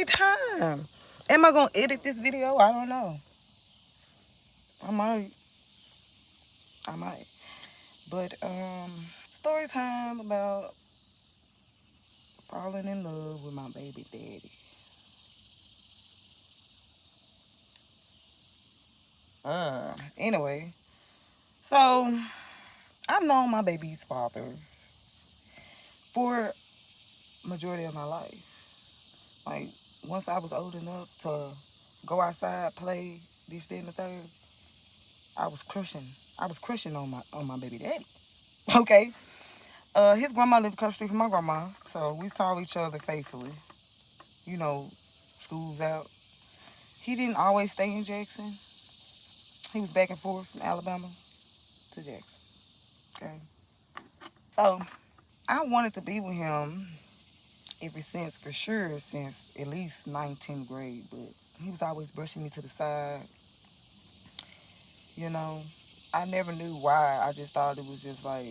story time. Am I gonna edit this video? I don't know. I might. I might. But story time about falling in love with my baby daddy. Anyway, so I've known my baby's father for majority of my life. Like once I was old enough to go outside, play, this, that, and the third, I was crushing. I was crushing on my baby daddy. Okay. His grandma lived across the street from my grandma, so we saw each other faithfully. You know, school's out. He didn't always stay in Jackson. He was back and forth from Alabama to Jackson. Okay. So I wanted to be with him ever since, for sure, since at least 19th grade, but he was always brushing me to the side. You know, I never knew why. I just thought it was just like,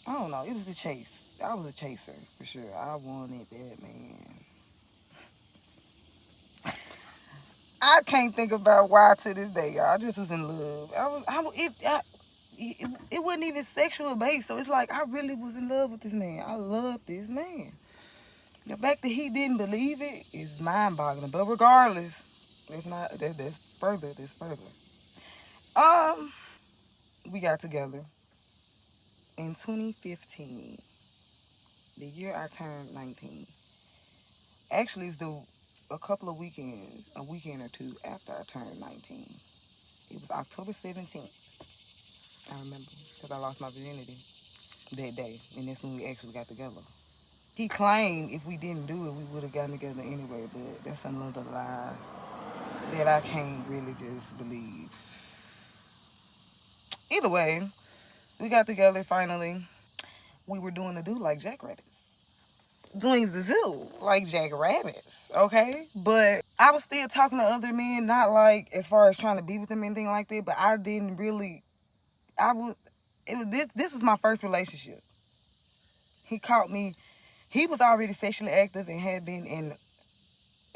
I don't know. It was a chase. I was a chaser, for sure. I wanted that man. I can't think about why to this day, y'all. I just was in love. It wasn't even sexual based. So it's like I really was in love with this man. I love this man. The fact that he didn't believe it is mind-boggling. But regardless, that's further. That's further. Um, we got together in 2015, the year I turned 19. Actually, it's a couple of weekends, a weekend or two after I turned 19. It was October 17th. I remember because I lost my virginity that day, and that's when we actually got together. He claimed if we didn't do it, we would have gotten together anyway, but that's another lie that I can't really just believe. Either way, we got together finally. We were doing the do like jackrabbits. Doing the zoo like jackrabbits, okay? But I was still talking to other men, not like as far as trying to be with them, anything like that, but I didn't really, I would, it was, this was my first relationship. He caught me, he was already sexually active and had been in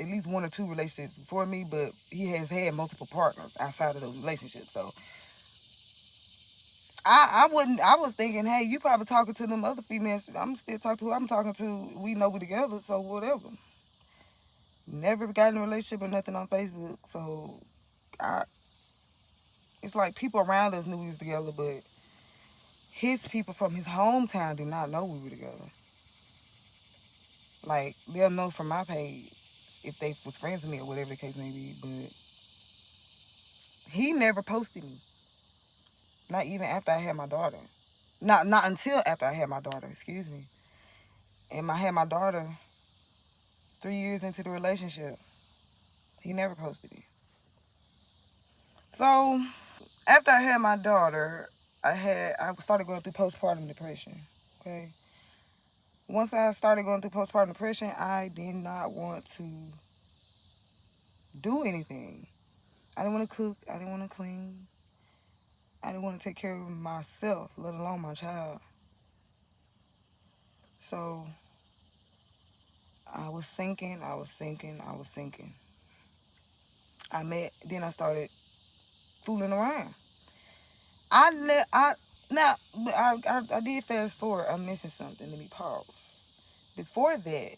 at least one or two relationships before me, but he has had multiple partners outside of those relationships. So I was thinking, hey, you probably talking to them other females. I'm still talking to who I'm talking to. We know we together, so whatever. Never got in a relationship or nothing on Facebook. So I, it's like people around us knew we was together, but his people from his hometown did not know we were together. Like, they'll know from my page if they was friends with me or whatever the case may be, but he never posted me. Not even after I had my daughter. Not until after I had my daughter, excuse me. And I had my daughter 3 years into the relationship. He never posted it. So after I had my daughter, I started going through postpartum depression. Okay. Once I started going through postpartum depression, I did not want to do anything. I didn't want to cook. I didn't want to clean. I didn't want to take care of myself, let alone my child. So I was sinking. I was sinking. I was sinking. Then I started fooling around. I let, I, now, I did fast forward. I'm missing something. Let me pause. Before that,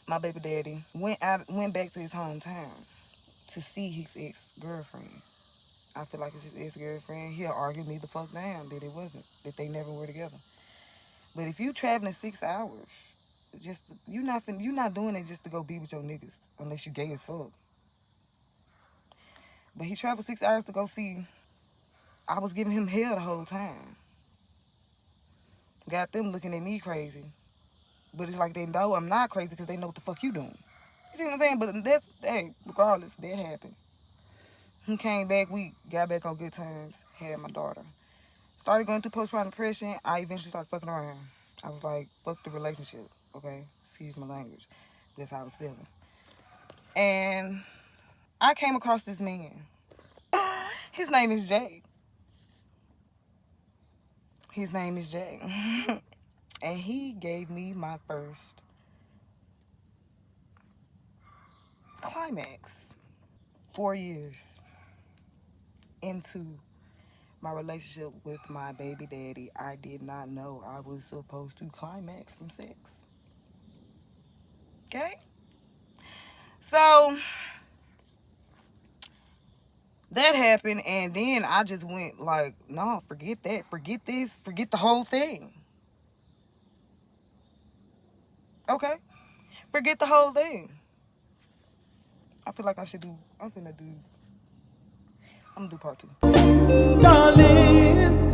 my baby daddy went back to his hometown to see his ex-girlfriend. I feel like it's his ex-girlfriend. He'll argue me the fuck down that it wasn't, that they never were together. But if you traveling 6 hours, you're not doing it just to go be with your niggas unless you gay as fuck. But he traveled 6 hours to go see. I was giving him hell the whole time. Got them looking at me crazy. But it's like they know I'm not crazy because they know what the fuck you doing. You see what I'm saying? But hey, regardless, that happened. He came back, we got back on good terms, had my daughter. Started going through postpartum depression. I eventually started fucking around. I was like, fuck the relationship, okay? Excuse my language. That's how I was feeling. And I came across this man. His name is Jay. His name is Jay. And he gave me my first climax. 4 years into my relationship with my baby daddy, I did not know I was supposed to climax from sex. Okay? So that happened, and then I just went like, no, forget that. Forget this. Forget the whole thing. Okay? Forget the whole thing. I feel like I should do, I'm gonna do part 2. Darling,